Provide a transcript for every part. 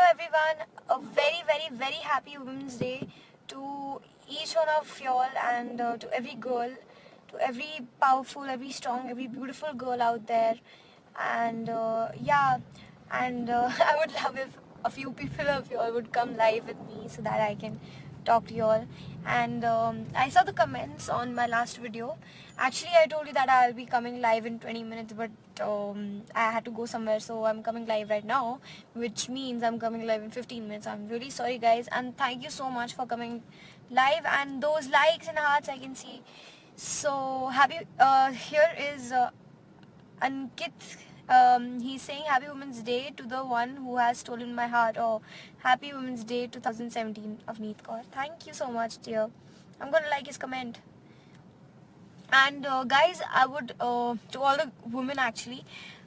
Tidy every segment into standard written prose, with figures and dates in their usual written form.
everyone, a very happy Women's Day to each one of y'all and to every girl, to every powerful, every strong, every beautiful girl out there. And I would love if a few people of y'all would come live with me so that I can talk to y'all. And I saw the comments on my last video. Actually, I told you that I'll be coming live in 20 minutes, but I had to go somewhere, so I'm coming live right now, which means I'm coming live in 15 minutes. I'm really sorry, guys, and thank you so much for coming live and those likes and hearts I can see. So happy. Here is Ankit. He's saying Happy Women's Day to the one who has stolen my heart. Or Happy Women's Day 2017 of Neet Kaur. Thank you so much, dear. I'm gonna like his comment. And guys, I would to all the women, actually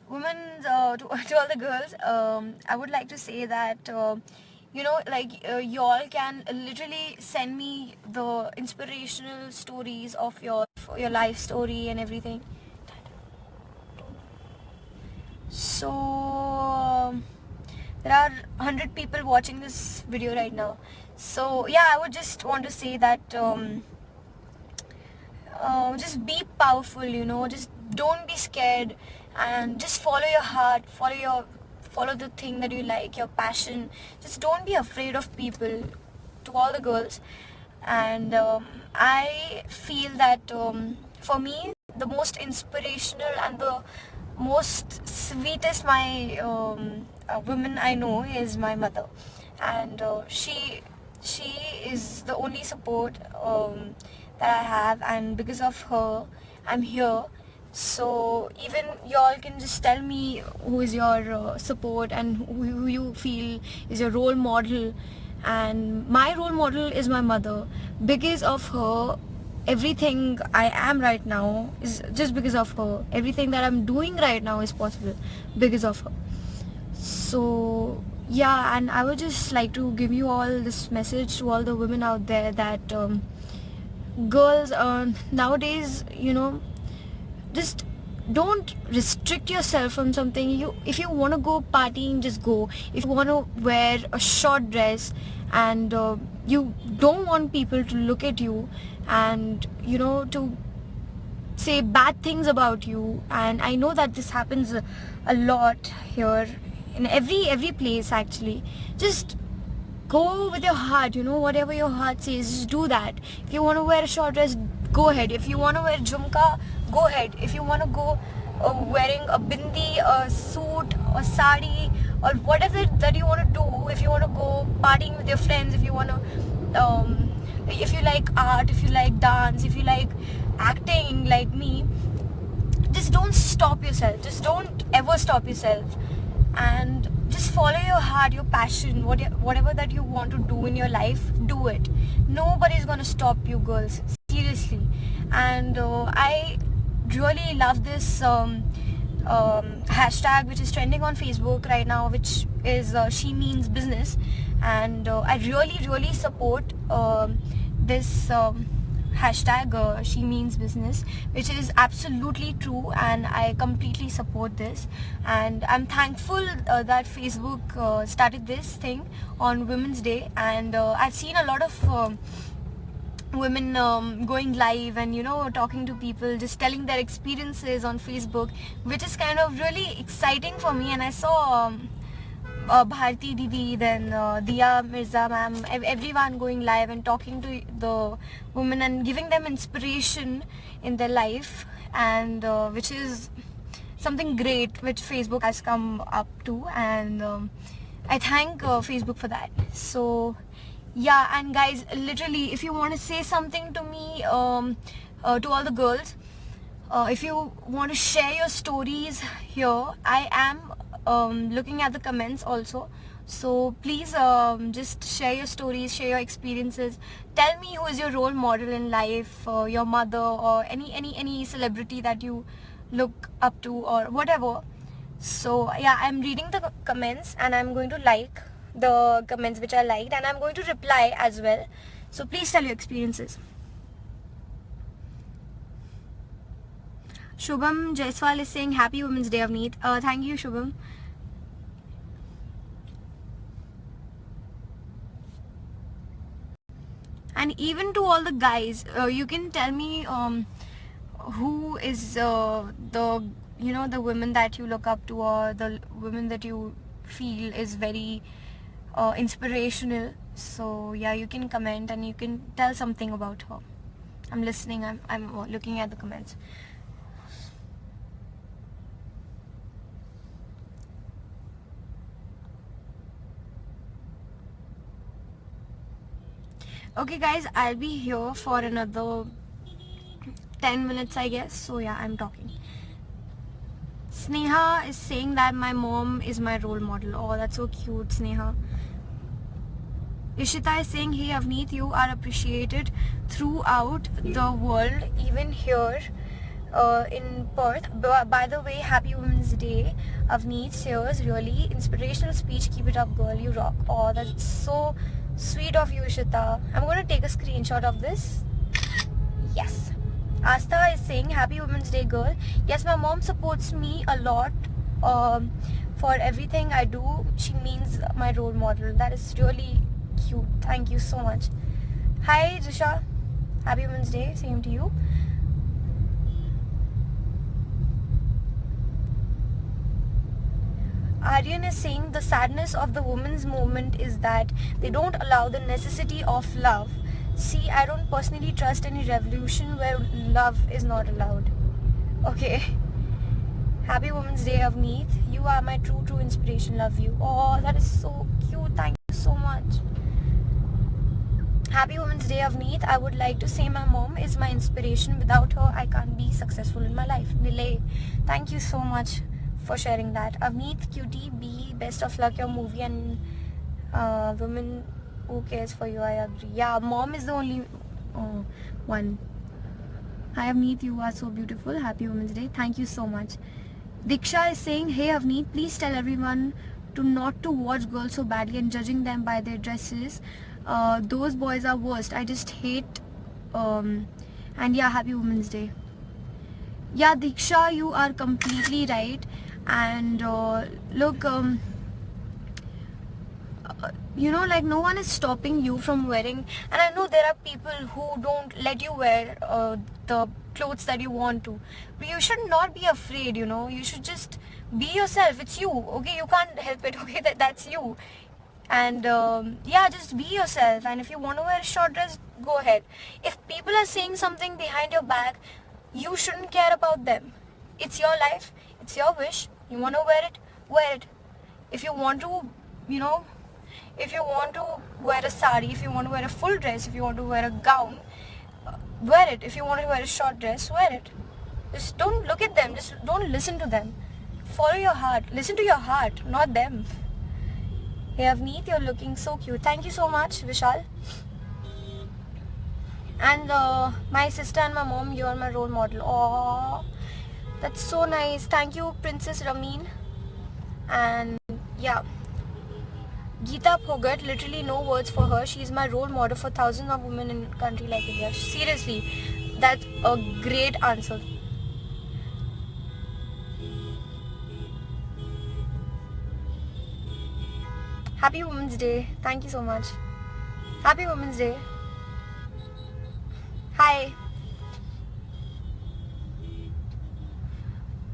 women, to all the girls, I would like to say that y'all can literally send me the inspirational stories of your life story and everything. So there are 100 people watching this video right now. So yeah, I would just want to say that just be powerful, just don't be scared and just follow your heart, follow the thing that you like, your passion. Just don't be afraid of people, to all the girls. And I feel that for me, the most inspirational and the most sweetest woman I know is my mother. And she is the only support that I have, and because of her I'm here. So even y'all can just tell me who is your support and who you feel is your role model. And my role model is my mother. Because of her, everything I am right now is just because of her. Everything that I'm doing right now is possible because of her. So yeah, and I would just like to give you all this message to all the women out there that girls nowadays, just don't restrict yourself from something. If you want to go partying, just go. If you want to wear a short dress and you don't want people to look at you and to say bad things about you, and I know that this happens a lot here in every place actually, just go with your heart. Whatever your heart says, just do that. If you want to wear a short dress, go ahead. If you want to wear jhumka, go ahead. If you want to go wearing a bindi, a suit, a sari, or whatever that you want to do, if you want to go partying with your friends, if you want to if you like art, if you like dance, if you like acting like me, just don't stop yourself. Just don't ever stop yourself, and just follow your heart, your passion, whatever that you want to do in your life, do it. Nobody's gonna stop you, girls, seriously. And I really love this hashtag which is trending on Facebook right now, which is She Means Business. And I really support this hashtag She Means Business, which is absolutely true, and I completely support this. And I'm thankful that Facebook started this thing on Women's Day. And I've seen a lot of women going live and talking to people, just telling their experiences on Facebook, which is kind of really exciting for me. And I saw Bharti Didi, then Dia Mirza ma'am, everyone going live and talking to the women and giving them inspiration in their life, and which is something great which Facebook has come up to. And I thank Facebook for that. So yeah, and guys, literally, if you want to say something to me, to all the girls, if you want to share your stories here, I am looking at the comments also. So please just share your stories, share your experiences. Tell me who is your role model in life, your mother, or any celebrity that you look up to, or whatever. So yeah, I'm reading the comments and I'm going to like the comments which I liked, and I'm going to reply as well. So please tell your experiences. Shubham Jaiswal is saying Happy Women's Day, Avneet. Thank you, Shubham. And even to all the guys, you can tell me who is the the women that you look up to, or the women that you feel is very inspirational. So yeah, you can comment and you can tell something about her. I'm listening. I'm looking at the comments. Okay guys, I'll be here for another 10 minutes I guess. So yeah, I'm talking. Sneha is saying that my mom is my role model. Oh, that's so cute, Sneha. Ishita is saying, hey Avneet, you are appreciated throughout the world, even here in Perth. By the way, happy Women's Day. Avneet, cheers, really inspirational speech. Keep it up, girl, you rock. Oh, that's so sweet of you, Ishita. I'm going to take a screenshot of this. Yes. Astha is saying, happy Women's Day, girl. Yes, my mom supports me a lot for everything I do. She means my role model. That is really cute. Thank you so much. Hi, Risha. Happy Women's Day. Same to you. Aryan is saying the sadness of the women's movement is that they don't allow the necessity of love. See, I don't personally trust any revolution where love is not allowed. Okay. Happy Women's Day, Avneet. You are my true inspiration. Love you. Oh, that is so cute. Thank you so much. Happy Women's Day, Avneet. I would like to say my mom is my inspiration. Without her, I can't be successful in my life. Nilay, thank you so much for sharing that. Avneet, cutie, be best of luck your movie, and women who cares for you, I agree. Yeah, mom is the only one. Hi Avneet, you are so beautiful. Happy Women's Day. Thank you so much. Diksha is saying, hey Avneet, please tell everyone to not to watch girls so badly and judging them by their dresses. Those boys are worst. I just hate and yeah, happy Women's Day. Yeah, Diksha, you are completely right. And look, like no one is stopping you from wearing, and I know there are people who don't let you wear the clothes that you want to, but you should not be afraid. You should just be yourself. It's you, okay? You can't help it, okay? That's you. And yeah, just be yourself. And if you want to wear a short dress, go ahead. If people are saying something behind your back, you shouldn't care about them. It's your life, it's your wish. You want to wear it. If you want to, if you want to wear a sari, if you want to wear a full dress, if you want to wear a gown, wear it. If you want to wear a short dress, wear it. Just don't look at them. Just don't listen to them. Follow your heart. Listen to your heart, not them. Hey Avneet, you're looking so cute. Thank you so much, Vishal. And my sister and my mom, you're my role model. Aww, that's so nice. Thank you, Princess Ramin. And yeah, Geeta Phogat, literally no words for her. She's my role model for thousands of women in a country like India. Seriously, that's a great answer. Happy Women's Day. Thank you so much. Happy Women's Day. Hi.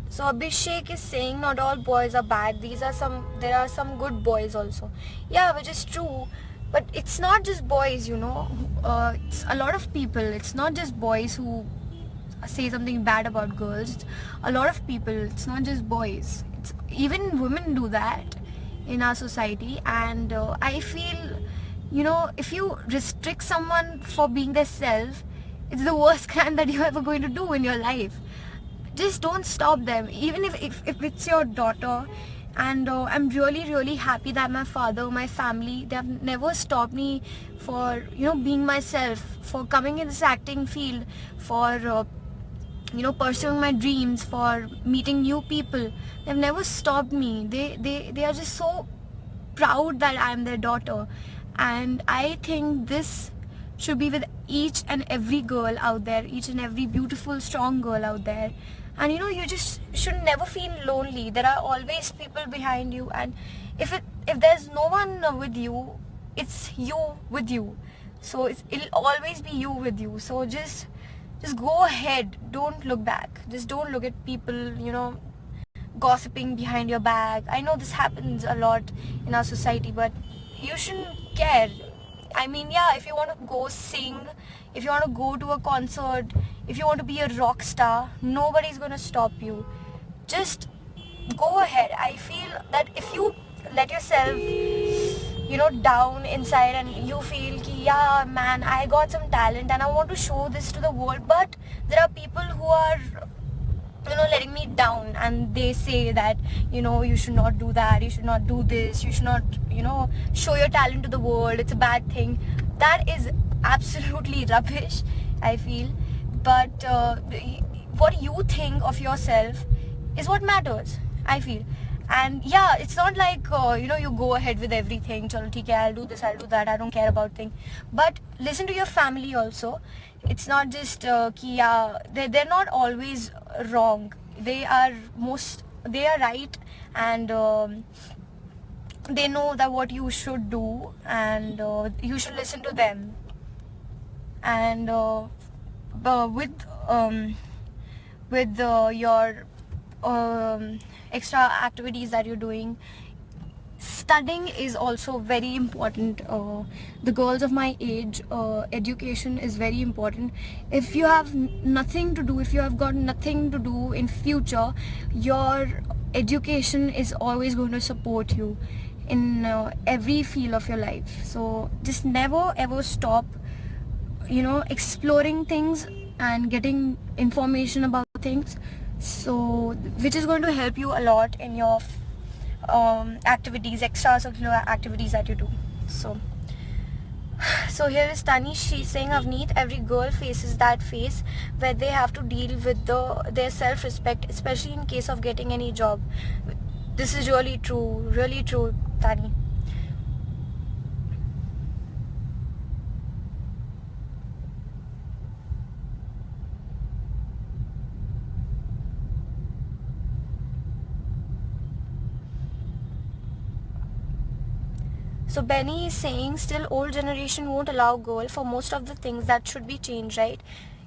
So Abhishek is saying not all boys are bad. There are some good boys also. Yeah, which is true. But it's not just boys, it's a lot of people. It's not just boys who say something bad about girls. It's a lot of people. It's not just boys. Even women do that in our society. And I feel, if you restrict someone for being their self, it's the worst crime that you're ever going to do in your life. Just don't stop them, even if it's your daughter. And I'm really happy that my father, my family, they have never stopped me for being myself, for coming in this acting field, for pursuing my dreams, for meeting new people. They've never stopped me. They are just so proud that I'm their daughter. And I think this should be with each and every girl out there, each and every beautiful, strong girl out there. And you just should never feel lonely. There are always people behind you, and if there's no one with you, it's you with you. So it'll always be you with you. So just go ahead. Don't look back. Just don't look at people, gossiping behind your back. I know this happens a lot in our society, but you shouldn't care. I mean, yeah, if you want to go sing, if you want to go to a concert, if you want to be a rock star, nobody's gonna stop you. Just go ahead. I feel that if you let yourself, down inside and you feel ki, yeah, man, I got some talent and I want to show this to the world, but there are people who are letting me down, and they say that you should not do that, you should not do this, you should not show your talent to the world, it's a bad thing. That is absolutely rubbish, I feel. But what you think of yourself is what matters, I feel. And yeah, it's not like you go ahead with everything. Chalo, theek hai, I'll do this, I'll do that, I don't care about things. But listen to your family also. It's not just ki yeah, they're not always wrong. They are right, and they know that what you should do, and you should listen to them. And with your extra activities that you're doing, studying is also very important. The girls of my age, education is very important. If you have nothing to do, if you have got nothing to do in future, your education is always going to support you in every field of your life. So just never ever stop exploring things and getting information about things, so which is going to help you a lot in your activities, extracurricular activities that you do. So here is Tani. She's saying, Avneet, every girl faces that phase where they have to deal with their self-respect, especially in case of getting any job. This is really true, Tani. So Benny is saying, still old generation won't allow girl for most of the things that should be changed, right?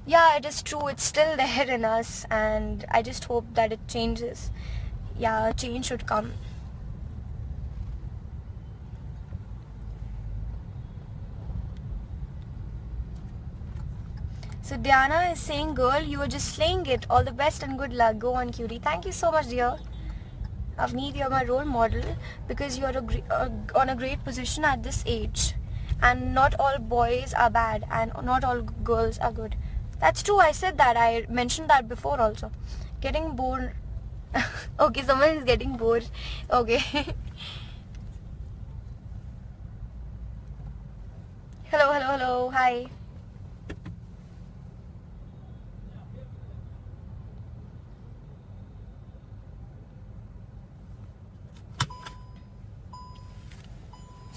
Yeah, it is true. It's still there in us, and I just hope that it changes. Yeah, change should come. So Diana is saying, girl, you are just slaying it. All the best and good luck. Go on, cutie. Thank you so much, dear. Avneet, you're my role model because you're on a great position at this age. And not all boys are bad and not all girls are good. That's true, I said that. I mentioned that before also. Getting bored. Okay, someone is getting bored. Okay. Hello. Hi.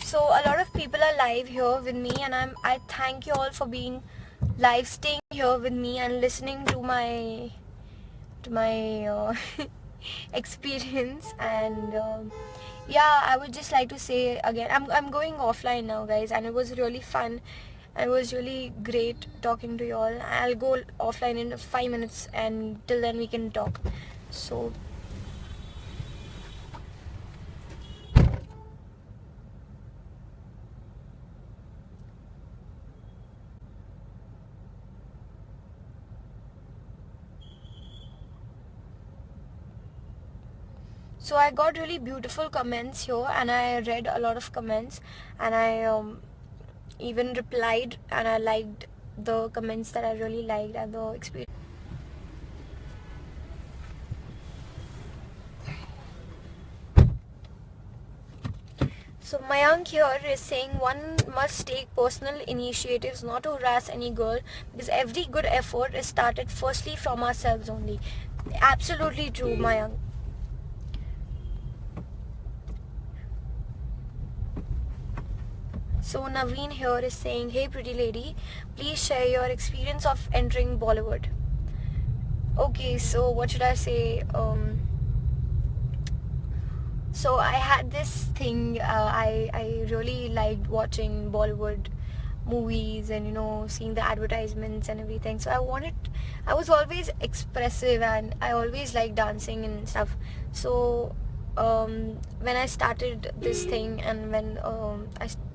So a lot of people are live here with me, and I thank you all for being live, staying here with me and listening to my experience. And yeah, I would just like to say again, I'm going offline now, guys, and it was really fun. It was really great talking to you all. I'll go offline in 5 minutes, and till then we can talk. So I got really beautiful comments here, and I read a lot of comments, and I even replied, and I liked the comments that I really liked and the experience. So Mayank here is saying, one must take personal initiatives, not to harass any girl, because every good effort is started firstly from ourselves only. Absolutely true, Mayank. So Naveen here is saying, hey pretty lady, please share your experience of entering Bollywood. Okay, so what should I say? So I had this thing, I really liked watching Bollywood movies and seeing the advertisements and everything. So I was always expressive and I always liked dancing and stuff. So when I started this thing and when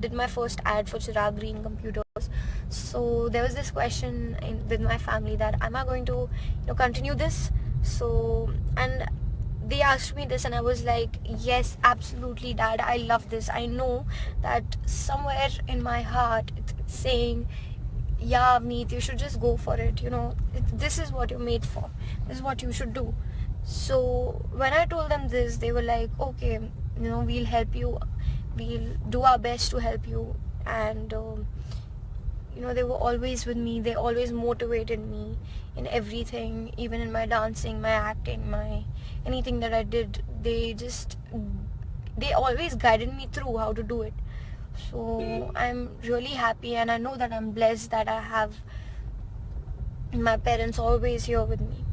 did my first ad for Chirag Green Computers, so there was this question with my family that am I going to continue this. So and they asked me this and I was like, yes, absolutely dad, I love this. I know that somewhere in my heart it's saying, yeah Meet, you should just go for it, this is what you're made for, this is what you should do. So when I told them this, they were like, okay, we'll help you, we'll do our best to help you. And they were always with me, they always motivated me in everything, even in my dancing, my acting, my anything that I did. They always guided me through how to do it. So I'm really happy and I know that I'm blessed that I have my parents always here with me.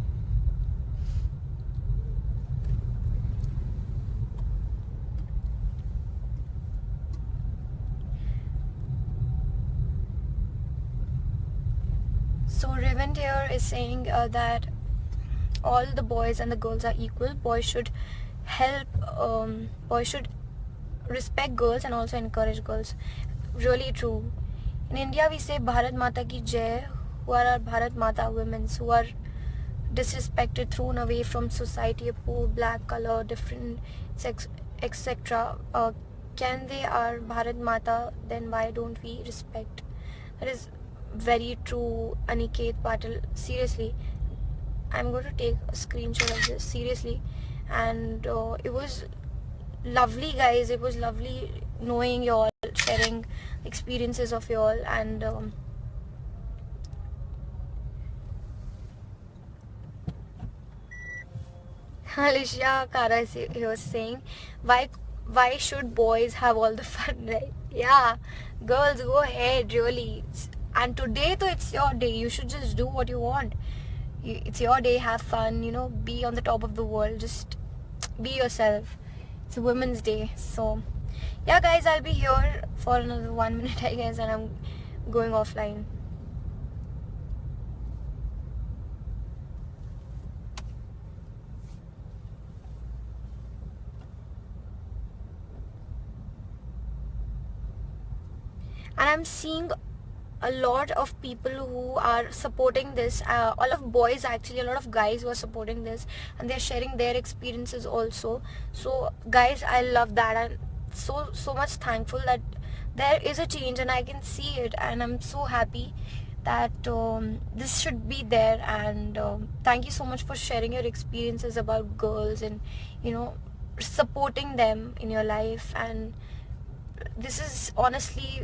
So Revent here is saying that all the boys and the girls are equal. Boys should boys should respect girls and also encourage girls. Really true. In India we say Bharat Mata ki Jai, who are our Bharat Mata women who are disrespected, thrown away from society, a poor, black, color, different sex, etc. Can they are Bharat Mata, then why don't we respect? That is very true, Aniket Patil. Seriously, I'm going to take a screenshot of this, seriously. And it was lovely, guys. It was lovely knowing you all, sharing experiences of you all. And Alicia Kara he was saying, why should boys have all the fun, right? Yeah, girls, go ahead, really. And today though, it's your day, you should just do what you want. It's your day, have fun, be on the top of the world, just be yourself. It's a Women's Day. So yeah guys, I'll be here for another 1 minute I guess, and I'm going offline. And I'm seeing a lot of people who are supporting this, a lot of boys, actually a lot of guys who are supporting this, and they're sharing their experiences also. So guys, I love that. I'm so much thankful that there is a change and I can see it, and I'm so happy that this should be there. And thank you so much for sharing your experiences about girls and supporting them in your life. And this is honestly